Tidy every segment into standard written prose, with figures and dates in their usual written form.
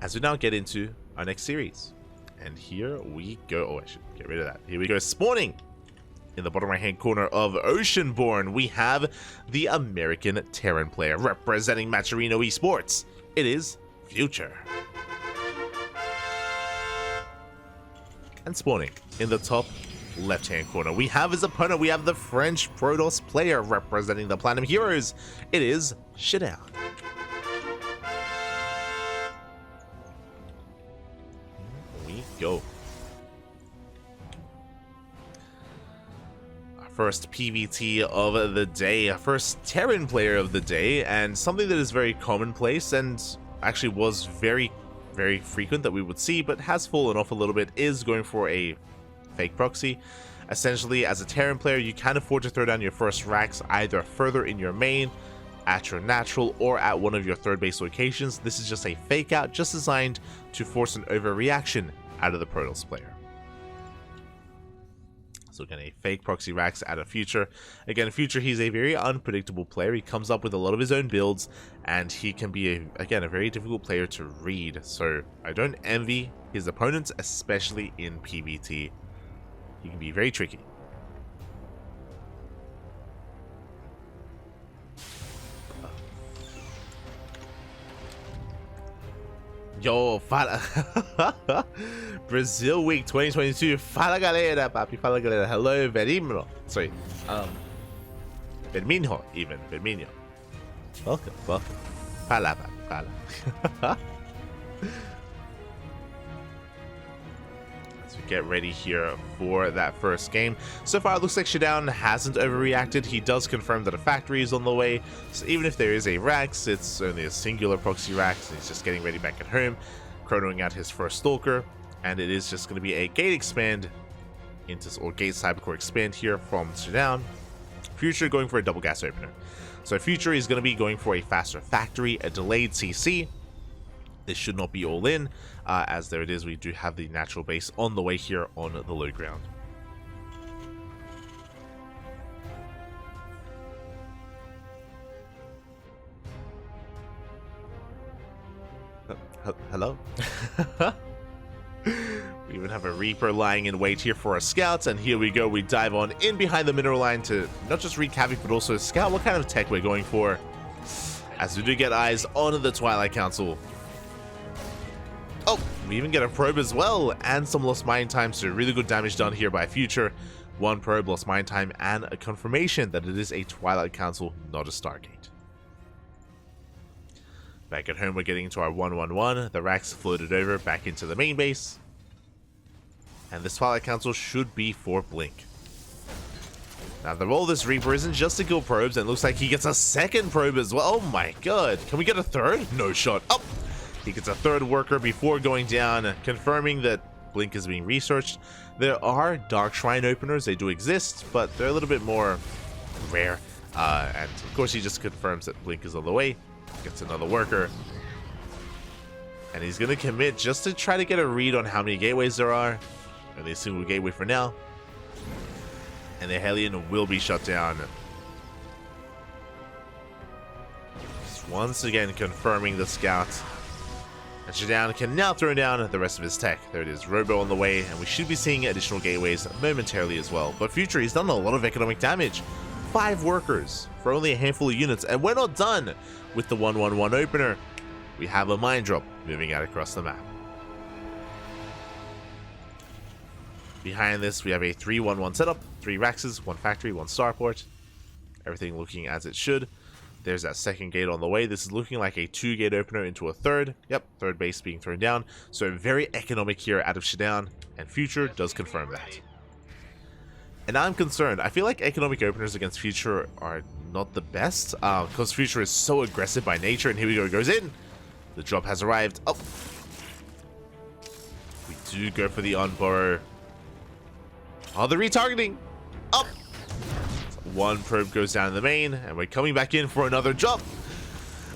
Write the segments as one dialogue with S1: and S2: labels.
S1: as we now get into our next series. And here we go. Oh, I should get rid of that. Here we go. Spawning in the bottom right hand corner of Oceanborn, we have the American Terran player representing Maturino Esports. It is Future. And spawning in the top left hand corner, we have his opponent. We have the French Protoss player representing the Platinum Heroes. It is ShaDoWn. Here we go. Our first PVT of the day, our first Terran player of the day, and something that is very commonplace and actually was very frequent that we would see, but has fallen off a little bit, is going for a fake proxy. Essentially, as a Terran player, you can afford to throw down your first racks either further in your main, at your natural, or at one of your third base locations. This is just a fake out, just designed to force an overreaction out of the Protoss player. So again, a fake proxy racks out of Future. Again, Future, he's a very unpredictable player. He comes up with a lot of his own builds, and he can be, again, a very difficult player to read. So I don't envy his opponents, especially in PvT. He can be very tricky. Yo, fala. Brazil Week 2022. Fala galera, papi. Fala galera. Hello, Vermino. Sorry. Verminho, even. Verminho. Welcome. Fala, papi. Fala. As we get ready here for that first game. So far, it looks like ShaDoWn hasn't overreacted. He does confirm that a factory is on the way. So even if there is a Rax, it's only a singular proxy Rax, and he's just getting ready back at home, chronoing out his first Stalker, and it is just going to be a gate expand or gate cybercore expand here from ShaDoWn. Future going for a double gas opener. So Future is going to be going for a faster factory, a delayed CC. This should not be all in, as there it is, we do have the natural base on the way here on the low ground. Hello? We even have a Reaper lying in wait here for our scouts, and here we go. We dive on in behind the mineral line to not just wreak havoc, but also scout what kind of tech we're going for, as we do get eyes on the Twilight Council. Oh, we even get a probe as well, and some lost mine time, so really good damage done here by Future. One probe, lost mine time, and a confirmation that it is a Twilight Council, not a Stargate. Back at home, we're getting into our 1-1-1. The racks floated over back into the main base. And this Twilight Council should be for Blink. Now, the role of this Reaper isn't just to kill probes, and it looks like he gets a second probe as well. Oh my god. Can we get a third? No shot. Oh! He gets a third worker before going down, confirming that Blink is being researched. There are Dark Shrine openers. They do exist, but they're a little bit more rare. And of course, he just confirms that Blink is on the way. Gets another worker, and he's gonna commit just to try to get a read on how many gateways there are. Only a single gateway for now, and the Hellion will be shut down. Just once again confirming the scout, and ShaDoWn can now throw down the rest of his tech. There it is, Robo on the way, and we should be seeing additional gateways momentarily as well. But Future, he's done a lot of economic damage. 5 workers for only a handful of units, and we're not done with the 1-1-1 opener. We have a mine drop moving out across the map. Behind this, we have a 3-1-1 setup, 3 Raxes, 1 factory, 1 starport. Everything looking as it should. There's that second gate on the way. This is looking like a 2-gate opener into a third. Yep, third base being thrown down. So very economic here out of ShaDoWn, and Future does confirm that. And I'm concerned. I feel like economic openers against Future are not the best, because Future is so aggressive by nature. And here we go, it goes in. The drop has arrived. Oh, we do go for the unburrow. Oh, the retargeting. Up. One probe goes down in the main, and we're coming back in for another drop.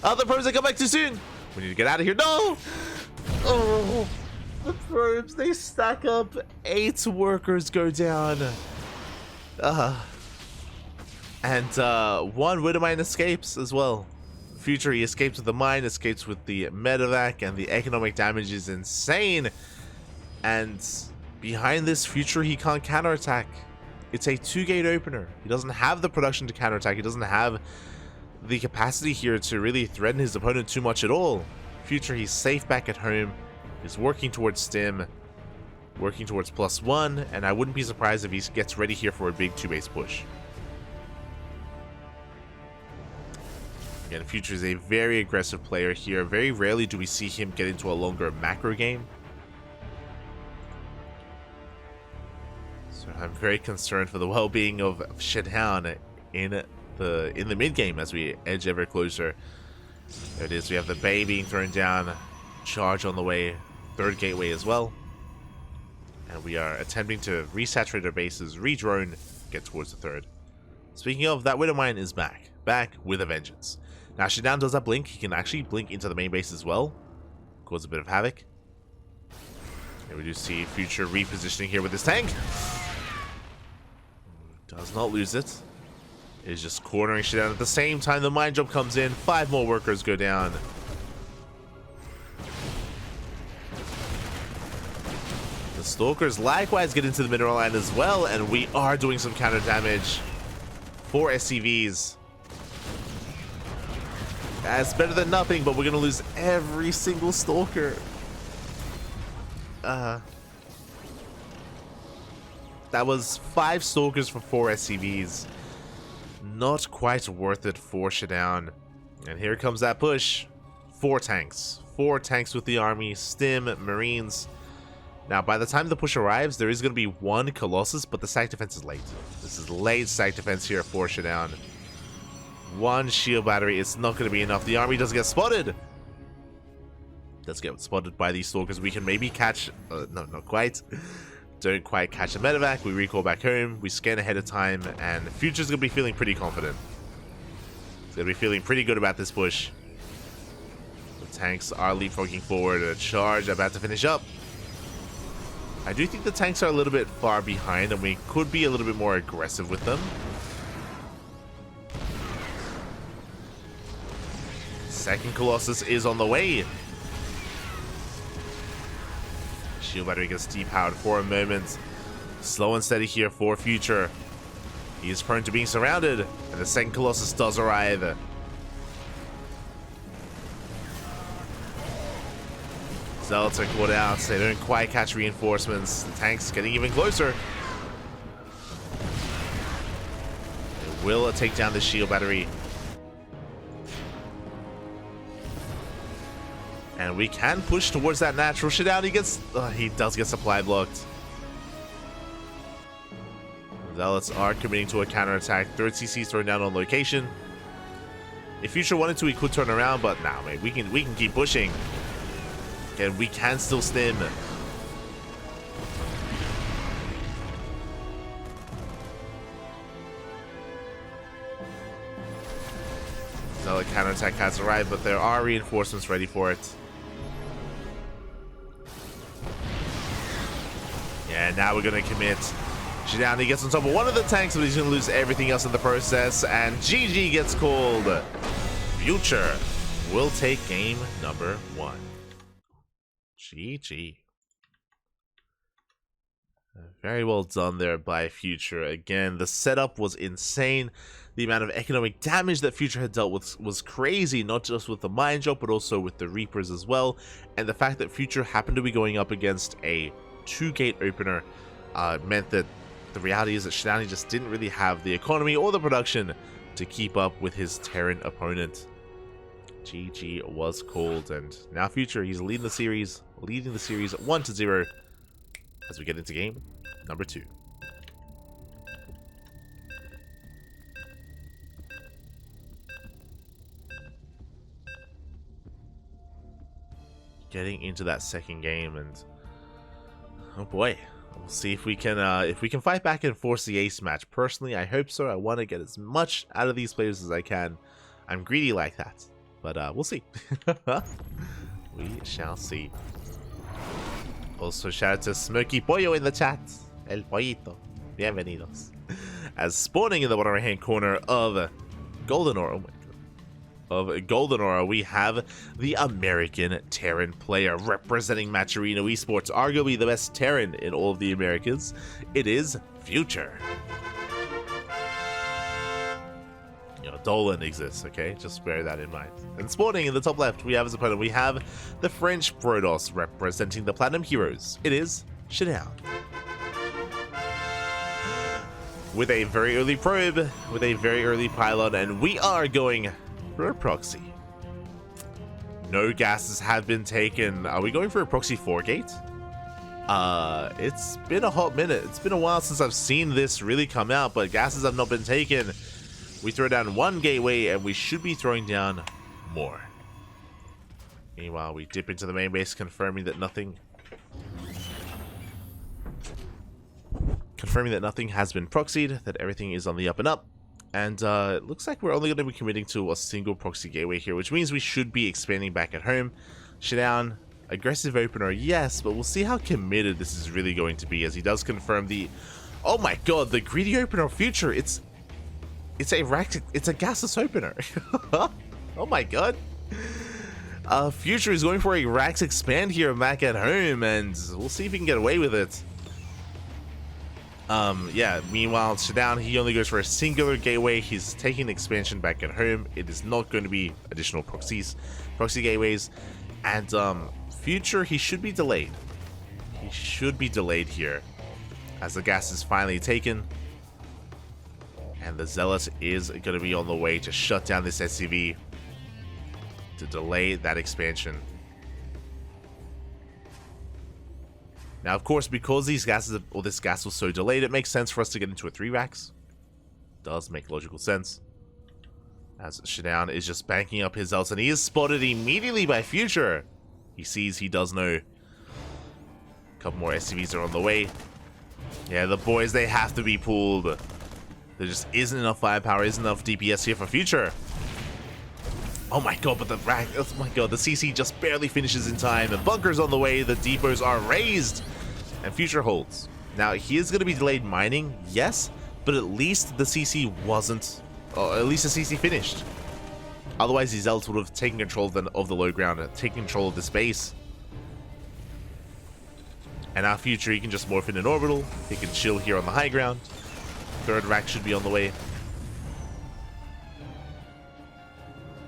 S1: The probes that come back too soon. We need to get out of here. No. Oh, the probes, they stack up. 8 workers go down. And 1 Widowmine escapes as well. Future, he escapes with the mine, escapes with the medevac, and the economic damage is insane. And behind this Future, he can't counterattack. It's a 2-gate opener. He doesn't have the production to counterattack. He doesn't have the capacity here to really threaten his opponent too much at all. Future, he's safe back at home. He's working towards stim, working towards +1, and I wouldn't be surprised if he gets ready here for a big 2-base push. Again, Future is a very aggressive player here. Very rarely do we see him get into a longer macro game. So I'm very concerned for the well-being of ShaDoWn in the mid game as we edge ever closer. There it is. We have the Bay being thrown down, charge on the way, 3rd gateway as well, and we are attempting to resaturate our bases, redrone, get towards the 3rd. Speaking of, that Widow Mine is back with a vengeance. Now ShaDoWn does that blink. He can actually blink into the main base as well, cause a bit of havoc. And we do see Future repositioning here with his tank. Does not lose it. Is just cornering ShaDoWn at the same time. The mine jump comes in. 5 more workers go down. The Stalkers likewise get into the mineral line as well, and we are doing some counter damage for SCVs. That's better than nothing, but we're gonna lose every single Stalker. That was 5 Stalkers for 4 SCVs. Not quite worth it for ShaDoWn. And here comes that push. 4 tanks. 4 tanks with the army, stim, marines. Now, by the time the push arrives, there is going to be 1 Colossus, but the stack defense is late. This is late stack defense here for ShaDoWn. 1 shield battery, it's not going to be enough. The army does get spotted. Does get spotted by these Stalkers. We can maybe catch... no, not quite. Don't quite catch a medevac. We recall back home. We scan ahead of time, and Future's going to be feeling pretty confident. He's going to be feeling pretty good about this push. The tanks are leapfrogging forward. A charge about to finish up. I do think the tanks are a little bit far behind, and we could be a little bit more aggressive with them. Second Colossus is on the way. Shield battery gets depowered for a moment. Slow and steady here for Future. He is prone to being surrounded, and the second Colossus does arrive. Zealots are caught out. They don't quite catch reinforcements. The tank's getting even closer. They will take down the shield battery. And we can push towards that natural. ShaDoWn, he does get supply blocked. Zealots are committing to a counterattack. 3rd CC is thrown down on location. If Future wanted to, he could turn around, but nah, mate, we can keep pushing. And we can still stim. Zealot counterattack has arrived, but there are reinforcements ready for it. Yeah, now we're going to commit. ShaDoWn, he gets on top of one of the tanks, but he's going to lose everything else in the process. And GG gets called. Future will take game number 1. GG. Very well done there by Future. Again, the setup was insane. The amount of economic damage that Future had dealt with was crazy, not just with the mine drop, but also with the Reapers as well. And the fact that Future happened to be going up against a 2-gate opener meant that the reality is that ShaDoWn just didn't really have the economy or the production to keep up with his Terran opponent. GG was called, and now Future, he's leading the series 1-0 as we get into game number 2. Getting into that second game, and oh boy, we'll see if we can fight back and force the ace match. Personally, I hope so. I want to get as much out of these players as I can. I'm greedy like that. But we'll see. We shall see. Also, shout out to Smoky Pollo in the chat. El Pollito. Bienvenidos. As spawning in the bottom right hand corner of Golden Ore. Oh my god. of Golden Aura, we have the American Terran player representing Maturino Esports, arguably the best Terran in all of the Americas. It is Future. You know, Dolan exists, okay? Just bear that in mind. And spawning in the top left, we have as opponent, we have the French Protoss representing the Platinum Heroes. It is ShaDoWn. With a very early probe, with a very early pylon, and we are going for a proxy. No gases have been taken. Are we going for a proxy 4 gate? It's been a hot minute. It's been a while since I've seen this really come out, but gases have not been taken. We throw down 1 gateway, and we should be throwing down more. Meanwhile, we dip into the main base, confirming that nothing has been proxied, that everything is on the up and up. And it looks like we're only going to be committing to a single proxy gateway here, which means we should be expanding back at home. ShaDoWn, aggressive opener, yes, but we'll see how committed this is really going to be, as he does confirm the... Oh my god, the greedy opener Future, it's a gasless opener. Oh my god. Future is going for a Rax expand here back at home, and we'll see if he can get away with it. Yeah, meanwhile, ShaDoWn, he only goes for a singular gateway. He's taking expansion back at home. It is not going to be additional proxy gateways. And Future, he should be delayed. He should be delayed here, as the gas is finally taken. And the Zealot is going to be on the way to shut down this SCV, to delay that expansion. Now, of course, because this gas was so delayed, it makes sense for us to get into a 3 racks. Does make logical sense. As ShaDoWn is just banking up his Zealots, and he is spotted immediately by Future. He sees, he does know. A couple more SCVs are on the way. Yeah, the boys, they have to be pulled. There just isn't enough firepower, isn't enough DPS here for Future. Oh my god, but the rack, oh my god, the CC just barely finishes in time. The bunker's on the way, the depots are raised, and Future holds. Now, he is going to be delayed mining, yes, but at least the CC wasn't, or at least the CC finished. Otherwise, the Zealots would have taken control of the low ground, taken control of the space. And now Future, he can just morph in an orbital, he can chill here on the high ground. 3rd rack should be on the way.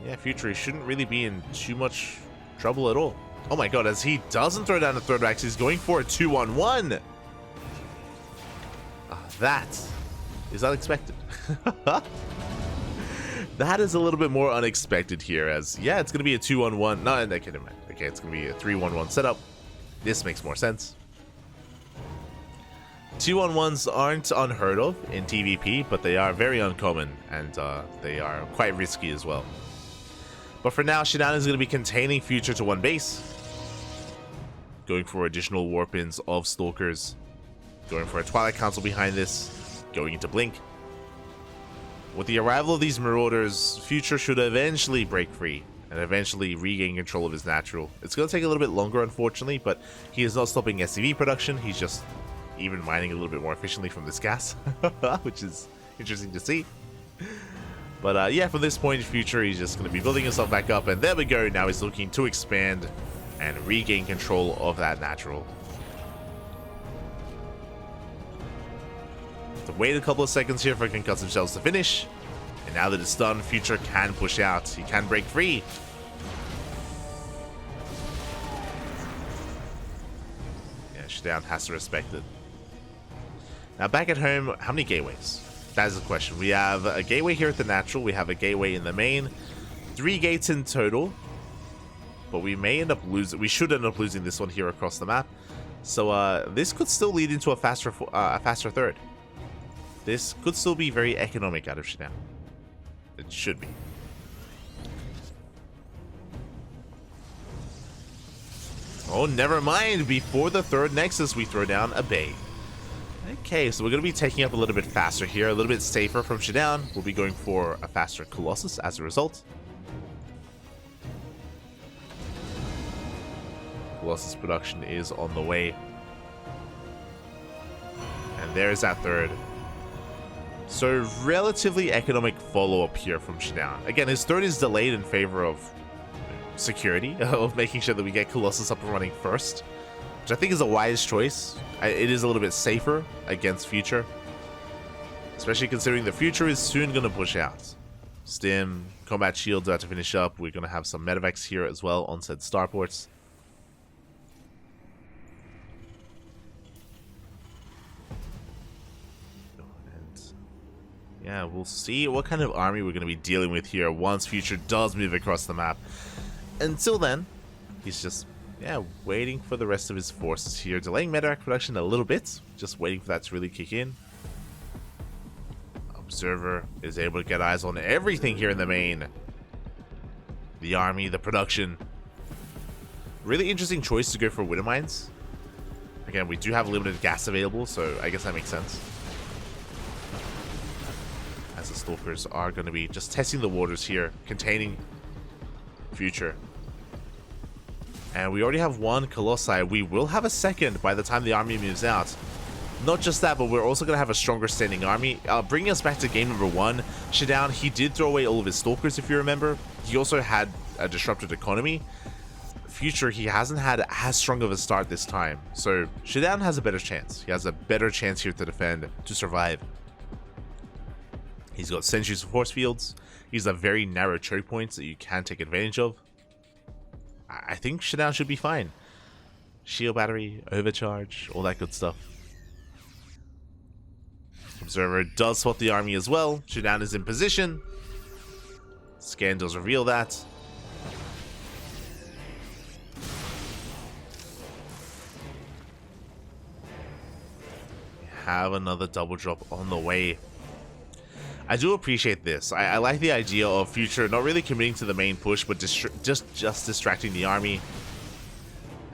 S1: Yeah, Future, he shouldn't really be in too much trouble at all. Oh my god, as he doesn't throw down the 3rd rack, he's going for a 2-on-1. That is unexpected. That is a little bit more unexpected here, as, yeah, it's going to be a 2-on-1. No, okay, never mind. Okay, it's going to be a 3-1-1 setup. This makes more sense. 2-on-1s aren't unheard of in TvP, but they are very uncommon, and they are quite risky as well. But for now, ShaDoWn is going to be containing Future to 1 base. Going for additional warp-ins of Stalkers. Going for a Twilight Council behind this. Going into Blink. With the arrival of these Marauders, Future should eventually break free and eventually regain control of his natural. It's going to take a little bit longer, unfortunately, but he is not stopping SCV production. He's just even mining a little bit more efficiently from this gas, which is interesting to see. But yeah, from this point, Future, he's just going to be building himself back up, and there we go. Now he's looking to expand and regain control of that natural. To wait a couple of seconds here for Concussive Shells to finish, and now that it's done, Future can push out. He can break free. Yeah, ShaDoWn has to respect it. Now back at home, how many gateways? That is the question. We have a gateway here at the natural. We have a gateway in the main. 3 gates in total. But we may end up losing. We should end up losing this one here across the map. So this could still lead into a faster 3rd. This could still be very economic out of ShaDoWn. It should be. Oh, never mind. Before the 3rd Nexus, we throw down a Bay. Okay, so we're going to be taking up a little bit faster here, a little bit safer from ShaDoWn. We'll be going for a faster Colossus as a result. Colossus production is on the way. And there's that 3rd. So relatively economic follow-up here from ShaDoWn. Again, his third is delayed in favor of security, of making sure that we get Colossus up and running first, which I think is a wise choice. It is a little bit safer against Future, especially considering the Future is soon going to push out. Stim, Combat Shields about to finish up. We're going to have some Medevacs here as well on said starports. Yeah, we'll see what kind of army we're going to be dealing with here once Future does move across the map. Until then, he's just, waiting for the rest of his forces here. Delaying Medevac production a little bit, just waiting for that to really kick in. Observer is able to get eyes on everything here in the main. The army, the production. Really interesting choice to go for Widow Mines. Again, we do have limited gas available, so I guess that makes sense. As the Stalkers are going to be just testing the waters here, containing Future. And we already have one Colossi. We will have a second by the time the army moves out. Not just that, but we're also going to have a stronger standing army. Bringing us back to game number 1, ShaDoWn, he did throw away all of his Stalkers, if you remember. He also had a disrupted economy. Future, he hasn't had as strong of a start this time. So ShaDoWn has a better chance. He has a better chance here to defend, to survive. He's got Sentries Force Fields. He's a very narrow choke points that you can take advantage of. I think ShaDoWn should be fine. Shield Battery, Overcharge, all that good stuff. Observer does spot the army as well. ShaDoWn is in position. Scan does reveal that. We have another double drop on the way. I do appreciate this. I like the idea of Future not really committing to the main push, but just distracting the army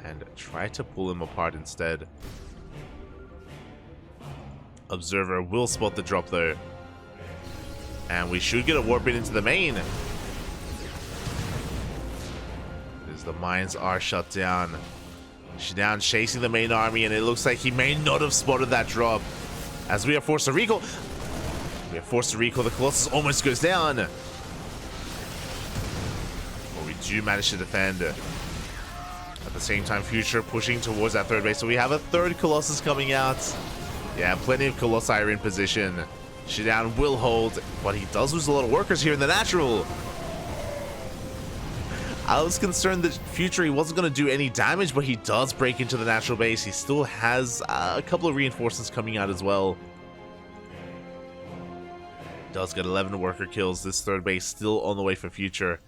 S1: and try to pull him apart instead. Observer will spot the drop though, and we should get a warp in into the main as the mines are shut down. ShaDoWn chasing the main army, and it looks like he may not have spotted that drop as we are forced to recall. We are forced to recall. The Colossus almost goes down. But we do manage to defend. At the same time, Future pushing towards that third base. So we have a third Colossus coming out. Yeah, plenty of Colossi are in position. ShaDoWn will hold, but he does lose a lot of workers here in the natural. I was concerned that Future, he wasn't going to do any damage, but he does break into the natural base. He still has a couple of reinforcements coming out as well. Does get 11 worker kills. This third base still on the way for Future.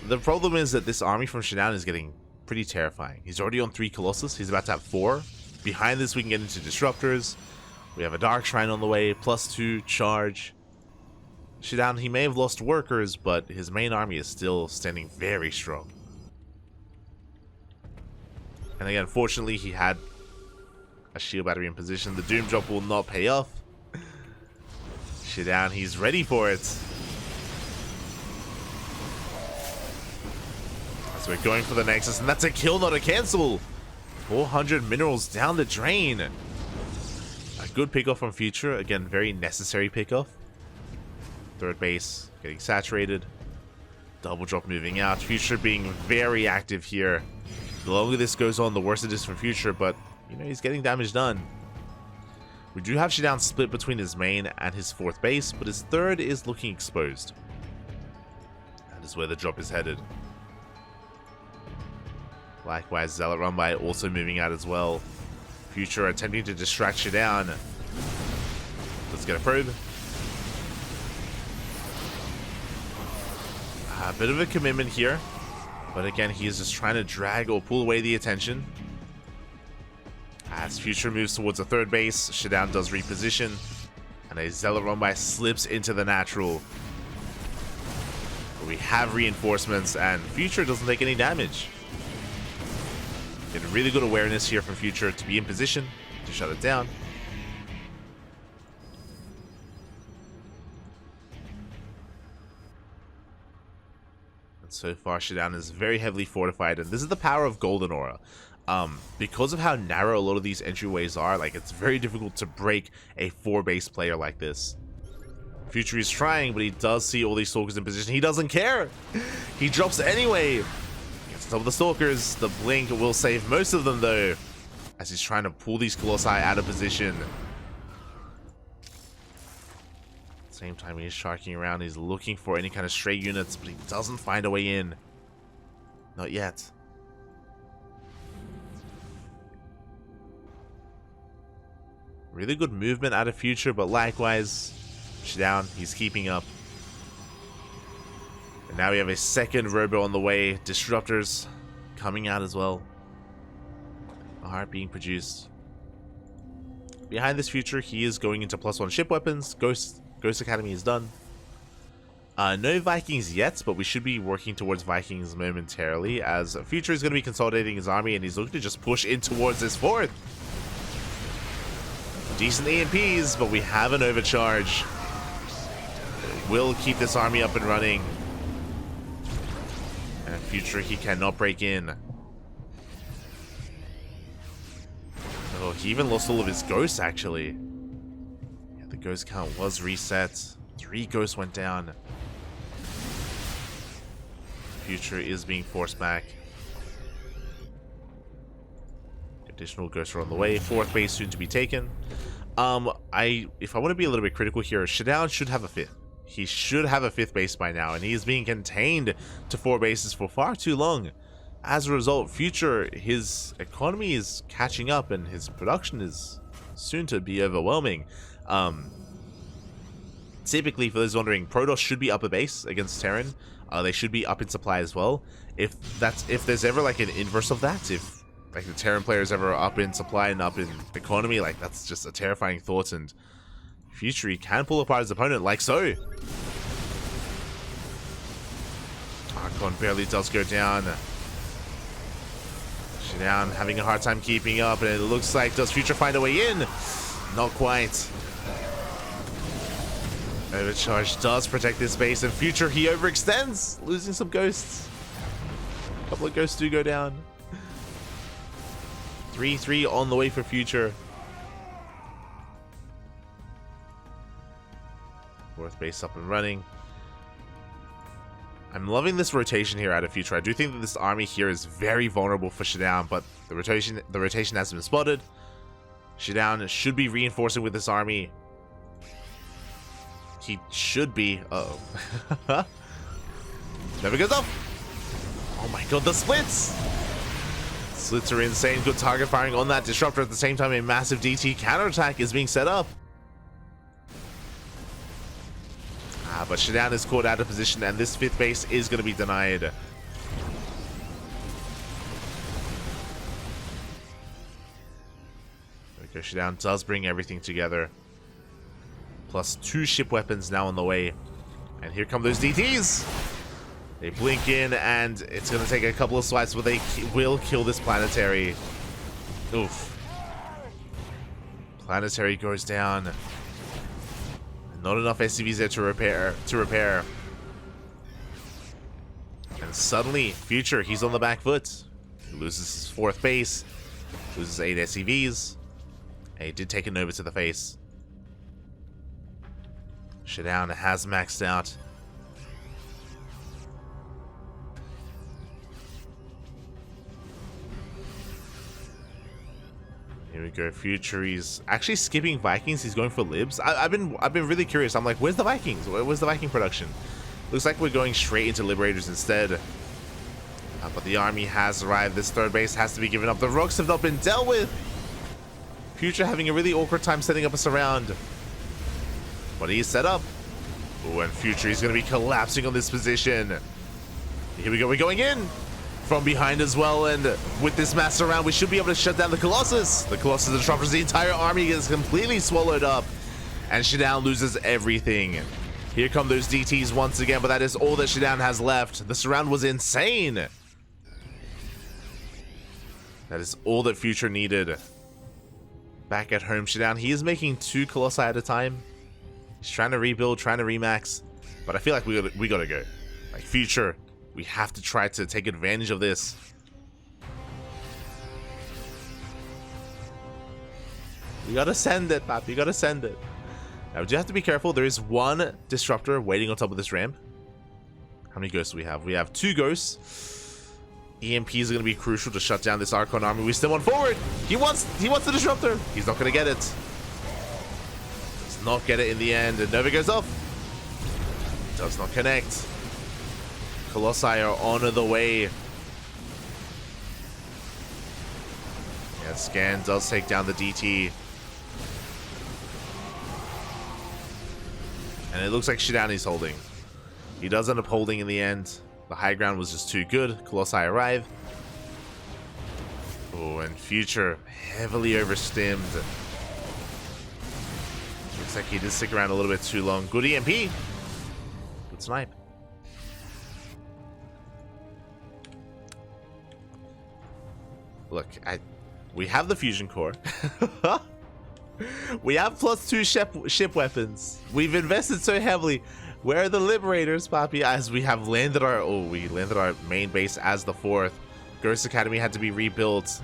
S1: The problem is that this army from ShaDoWn is getting pretty terrifying. He's already on 3 Colossus. He's about to have 4. Behind this, we can get into Disruptors. We have a Dark Shrine on the way, +2 charge. ShaDoWn, he may have lost workers, but his main army is still standing very strong. And again, fortunately, he had a shield battery in position. The Doom Drop will not pay off. ShaDoWn, he's ready for it. So we're going for the Nexus, and that's a kill, not a cancel. 400 minerals down the drain. A good pickoff from Future. Again, very necessary pickoff. Third base getting saturated. Double drop moving out. Future being very active here. The longer this goes on, the worse it is for Future, but you know, he's getting damage done. We do have ShaDoWn split between his main and his 4th base, but his 3rd is looking exposed. That is where the drop is headed. Likewise, Zealot Run By also moving out as well. Future attempting to distract ShaDoWn. Let's get a probe. A bit of a commitment here, but again, he is just trying to drag or pull away the attention. As Future moves towards the 3rd base, ShaDoWn does reposition, and a Zealot Run By slips into the natural. We have reinforcements, and Future doesn't take any damage. Getting really good awareness here from Future to be in position to shut it down. And so far, ShaDoWn is very heavily fortified, and this is the power of Golden Aura. Because of how narrow a lot of these entryways are, like, it's very difficult to break a 4-base player like this. Future is trying, but he does see all these Stalkers in position. He doesn't care. He drops anyway. Gets on top of the Stalkers. The Blink will save most of them, though, as he's trying to pull these Colossi out of position. Same time, he's sharking around. He's looking for any kind of stray units, but he doesn't find a way in. Not yet. Really good movement out of Future, but likewise, ShaDoWn, he's keeping up. And now we have a second Robo on the way. Disruptors coming out as well. A heart being produced. Behind this Future, he is going into +1 ship weapons. Ghost Academy is done. No Vikings yet, but we should be working towards Vikings momentarily, as Future is going to be consolidating his army, and he's looking to just push in towards this fourth. Decent EMPs, but we have an overcharge. Will keep this army up and running. And Future, he cannot break in. Oh, he even lost all of his ghosts, actually. Yeah, the ghost count was reset. 3 ghosts went down. Future is being forced back. Additional ghosts are on the way. 4th base soon to be taken. If I want to be a little bit critical here, ShaDoWn should have a 5th. He should have a 5th base by now, and he is being contained to 4 bases for far too long. As a result, Future, his economy is catching up, and his production is soon to be overwhelming. Typically, for those wondering, Protoss should be up a base against Terran. They should be up in supply as well. If there's ever like an inverse of that, if like the Terran players ever up in supply and up in economy, like that's just a terrifying thought. And Future, he can pull apart his opponent like so. Archon barely does go down. ShaDoWn having a hard time keeping up, and it looks like, does Future find a way in? Not quite. Overcharge does protect this base, and Future, he overextends, losing some ghosts. A couple of ghosts do go down. 3-3 on the way for Future. 4th base up and running. I'm loving this rotation here out of Future. I do think that this army here is very vulnerable for ShaDoWn, but the rotation has been spotted. ShaDoWn should be reinforcing with this army. He should be. Uh-oh. Never goes up. Oh my god, the splits! Splits are insane. Good target firing on that disruptor. At the same time, a massive DT counterattack is being set up. But ShaDoWn is caught out of position, and this 5th base is going to be denied. Okay, ShaDoWn does bring everything together. +2 ship weapons now on the way. And here come those DTs. They blink in, and it's going to take a couple of swipes, but they will kill this planetary. Oof. Planetary goes down. Not enough SCVs there to repair. And suddenly, Future, he's on the back foot. He loses his 4th base. Loses 8 SCVs. And he did take a Nova to the face. ShaDoWn has maxed out. Here we go. Future, he's actually skipping Vikings. He's going for libs. I've been really curious. I'm like, where's the Vikings? Where's the Viking production? Looks like we're going straight into Liberators instead. But the army has arrived. This 3rd base has to be given up. The rocks have not been dealt with. Future having a really awkward time setting up a surround. But he's set up. Oh, and Future, he's going to be collapsing on this position. Here we go. We're going in. From behind as well, and with this mass surround, we should be able to shut down the Colossus. The Colossus disruptors, the entire army gets completely swallowed up, and ShaDoWn loses everything. Here come those DTs once again, but that is all that ShaDoWn has left. The surround was insane. That is all that Future needed. Back at home, ShaDoWn, he is making 2 Colossi at a time. He's trying to rebuild, trying to remax, but I feel like we gotta go. Like, Future, we have to try to take advantage of this. You gotta send it, Pap. You gotta send it. Now, we do have to be careful. There is one disruptor waiting on top of this ramp. How many ghosts do we have? We have 2 ghosts. EMP is going to be crucial to shut down this Archon army. We still want forward. He wants the disruptor. He's not going to get it. Does not get it in the end. And Nova goes off. Does not connect. Colossi are on the way. Yeah, Scan does take down the DT. And it looks like ShaDoWn is holding. He does end up holding in the end. The high ground was just too good. Colossi arrive. Oh, and Future heavily overstimmed. Looks like he did stick around a little bit too long. Good EMP. Good snipe. Look, we have the fusion core. We have +2 ship weapons. We've invested so heavily. Where are the Liberators, Papi? As we have landed our... Oh, we landed our main base as the 4th. Ghost Academy had to be rebuilt.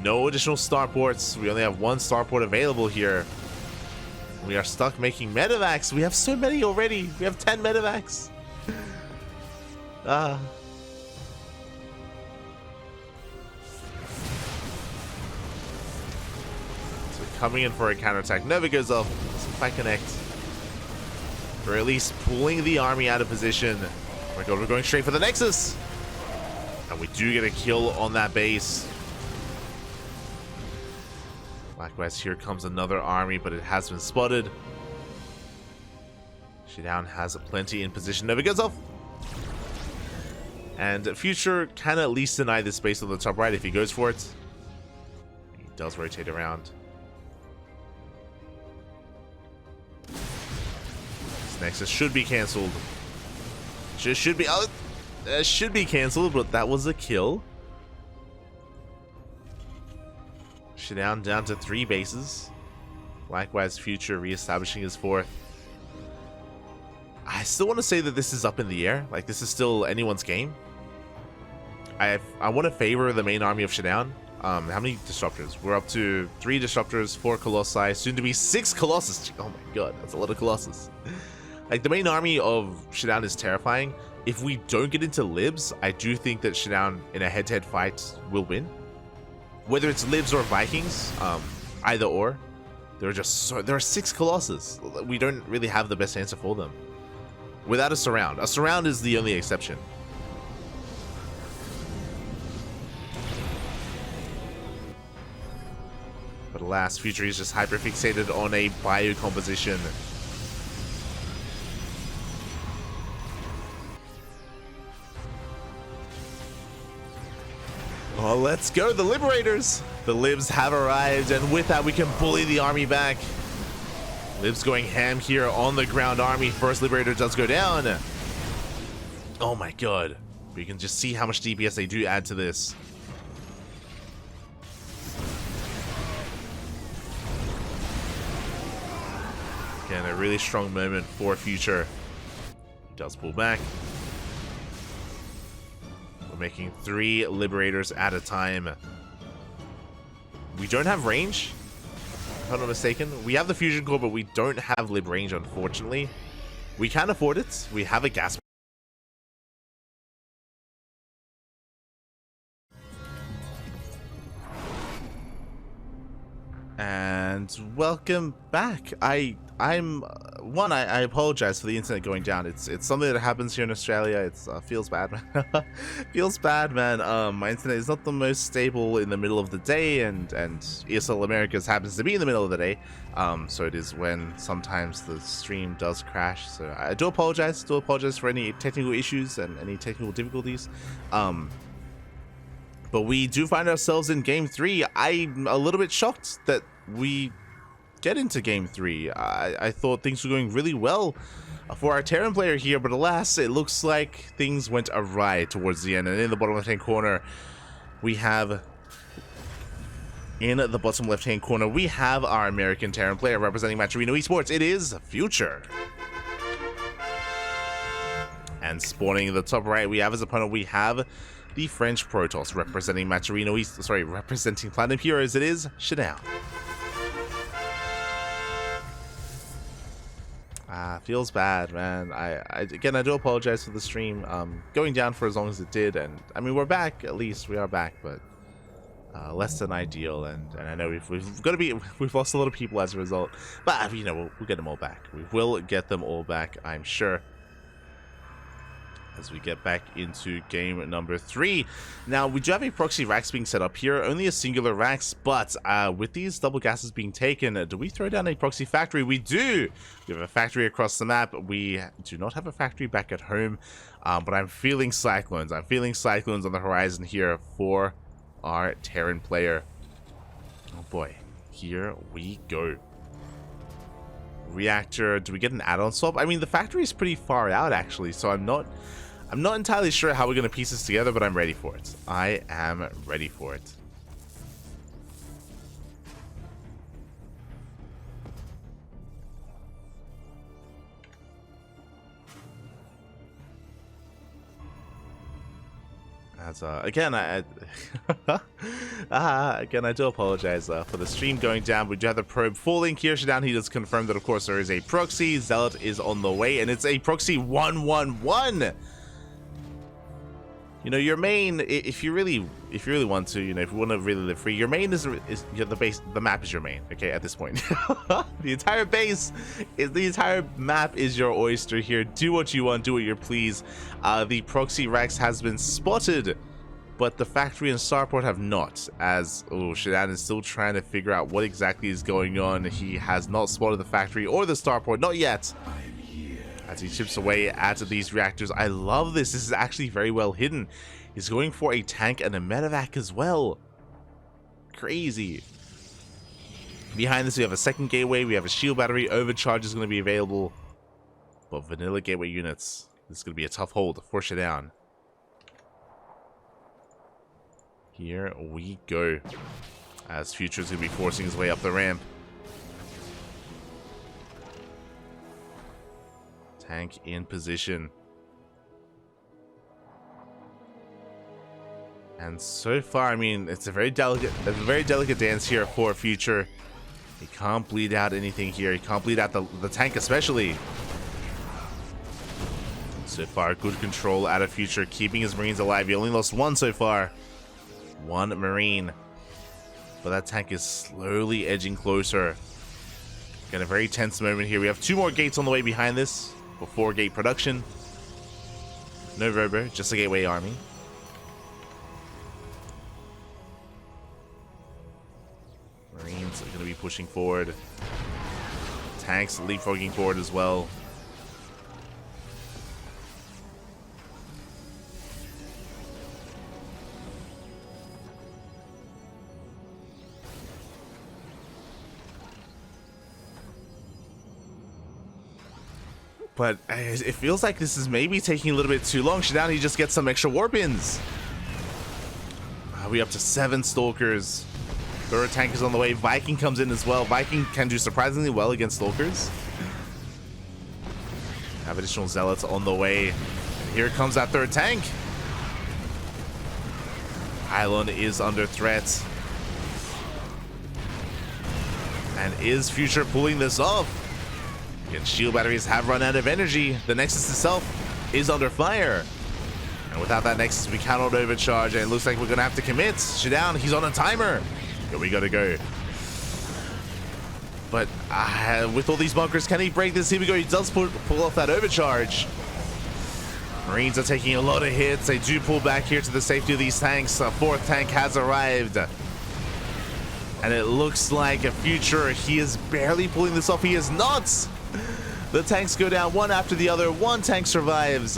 S1: No additional starports. We only have 1 starport available here. We are stuck making medevacs. We have so many already. We have 10 medevacs. Coming in for a counterattack. Nova goes off. Doesn't quite connect. Or at least pulling the army out of position. Oh my god, we're going straight for the Nexus. And we do get a kill on that base. Likewise, here comes another army, but it has been spotted. ShaDoWn has plenty in position. Nova goes off. And Future can at least deny this space on the top right if he goes for it. He does rotate around. Nexus should be cancelled. Should be cancelled, but that was a kill. ShaDoWn down to 3 bases. Likewise, Future reestablishing his 4th. I still want to say that this is up in the air. Like, this is still anyone's game. I want to favor the main army of ShaDoWn. How many disruptors? We're up to 3 disruptors, 4 Colossi, soon to be 6 Colossus. Oh my god, that's a lot of Colossus. Like, the main army of ShaDoWn is terrifying. If we don't get into Libs, I do think that ShaDoWn in a head-to-head fight will win. Whether it's Libs or Vikings, either or. There are 6 Colossus. We don't really have the best answer for them. Without a surround. A surround is the only exception. But alas, Future is just hyper-fixated on a bio composition. Oh, let's go, the Liberators! The Libs have arrived, and with that we can bully the army back. Libs going ham here on the ground army. First Liberator does go down. Oh my god. We can just see how much DPS they do add to this. Again, a really strong moment for Future. He does pull back. Making 3 Liberators at a time. We don't have range, if I'm not mistaken. We have the fusion core, but we don't have lib range, unfortunately. We can afford it. We have a gas. And welcome back. I apologize for the internet going down. It's something that happens here in Australia. It's feels bad, man. Feels bad, man. My internet is not the most stable in the middle of the day, and ESL Americas happens to be in the middle of the day. So it is when sometimes the stream does crash. So I do apologize. For any technical issues and any technical difficulties. But we do find ourselves in Game 3. I'm a little bit shocked that we get into Game 3. I thought things were going really well for our Terran player here, but alas, it looks like things went awry towards the end. And in the bottom left-hand corner, we have... In the bottom left-hand corner, we have our American Terran player representing Maturino Esports. It is Future. And spawning in the top right, we have as opponent, we have the French Protoss representing representing Platinum Heroes. It is ShaDoWn. Feels bad, man. Again, I do apologize for the stream going down for as long as it did, and I mean, we're back. At least we are back, but less than ideal. And I know we've lost a lot of people as a result, but you know, we'll get them all back. We will get them all back, I'm sure, as we get back into game number 3. Now, we do have a proxy racks being set up here, only a singular racks, but with these double gases being taken, do we throw down a proxy factory? We do! We have a factory across the map. We do not have a factory back at home, but I'm feeling cyclones. I'm feeling cyclones on the horizon here for our Terran player. Oh boy, here we go. Reactor, do we get an add-on swap? I mean, the factory is pretty far out actually, so I'm not entirely sure how we're going to piece this together, but I'm ready for it. I am ready for it. As again, again, I do apologize for the stream going down. We do have the probe falling here. ShaDoWn, he does confirm that, of course, there is a proxy. Zealot is on the way, and it's a proxy 111. You know, your main, if you really want to, you know, if you want to really live free, your main is you know, the base, the map is your main, okay, at this point. The entire base, the entire map is your oyster here. Do what you want, do what you please. The proxy racks has been spotted, but the factory and starport have not, as, ShaDoWn is still trying to figure out what exactly is going on. He has not spotted the factory or the starport, not yet. As he chips away at these reactors. I love this. This is actually very well hidden. He's going for a tank and a medevac as well. Crazy. Behind this, we have a second gateway. We have a shield battery. Overcharge is going to be available. But vanilla gateway units. This is going to be a tough hold for ShaDoWn. Here we go. As Future is going to be forcing his way up the ramp. Tank in position. And so far, I mean, it's a very delicate dance here for Future. He can't bleed out anything here. He can't bleed out the tank especially. So far, good control out of Future, keeping his Marines alive. He only lost one so far. One Marine. But that tank is slowly edging closer. Got a very tense moment here. We have 2 more gates on the way behind this. Before gate production. No robo, just a gateway army. Marines are going to be pushing forward. Tanks leapfrogging forward as well. But it feels like this is maybe taking a little bit too long. ShaDoWn, he just gets some extra warp ins. We up to 7 Stalkers. Third tank is on the way. Viking comes in as well. Viking can do surprisingly well against Stalkers. Have additional Zealots on the way. And here comes that third tank. Pylon is under threat. And is Future pulling this off? Again, shield batteries have run out of energy. The Nexus itself is under fire. And without that Nexus, we cannot overcharge. And it looks like we're going to have to commit. ShaDoWn, he's on a timer. Here we gotta go. But with all these bunkers, can he break this? Here we go. He does pull off that overcharge. Marines are taking a lot of hits. They do pull back here to the safety of these tanks. A 4th tank has arrived. And it looks like a Future. He is barely pulling this off. He is not. The tanks go down one after the other. 1 tank survives.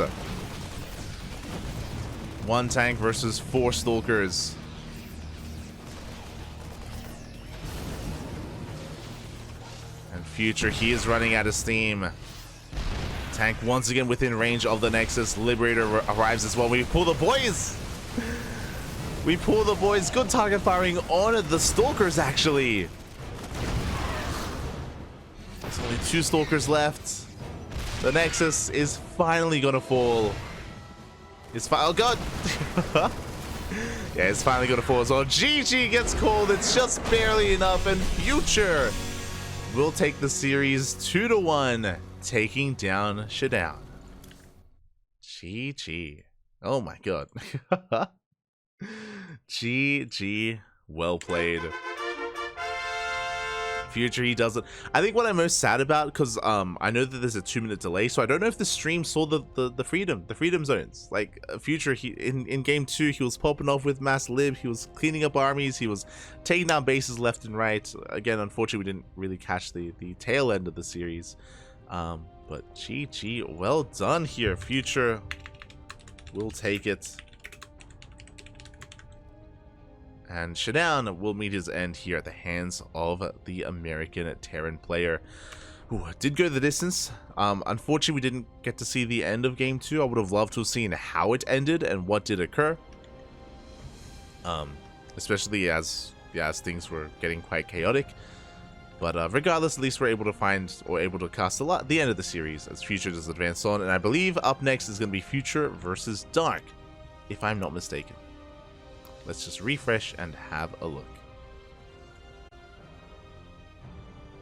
S1: 1 tank versus 4 Stalkers. And Future, he is running out of steam. Tank once again within range of the Nexus. Liberator arrives as well. We pull the boys. We pull the boys. Good target firing on the Stalkers, actually. There's only 2 Stalkers left. The Nexus is finally gonna fall. Oh god. Yeah, it's finally gonna fall as well. GG gets called. It's just barely enough, and Future will take the series 2-1. taking down ShaDoWn. GG. Oh my god. GG. Well played. Future, he does it. I think what I'm most sad about, because I know that there's a 2-minute delay, so I don't know if the stream saw the freedom zones. Like Future, he in game 2, he was popping off with mass lib, he was cleaning up armies, he was taking down bases left and right. Again, unfortunately, we didn't really catch the tail end of the series. But GG, well done here. Future will take it. And ShaDoWn will meet his end here at the hands of the American Terran player, who did go the distance. Unfortunately, we didn't get to see the end of Game 2. I would have loved to have seen how it ended and what did occur. Especially as things were getting quite chaotic. But regardless, at least we're able to find, or able to cast the end of the series as Future does advance on. And I believe up next is going to be Future versus Dark, if I'm not mistaken. Let's just refresh and have a look.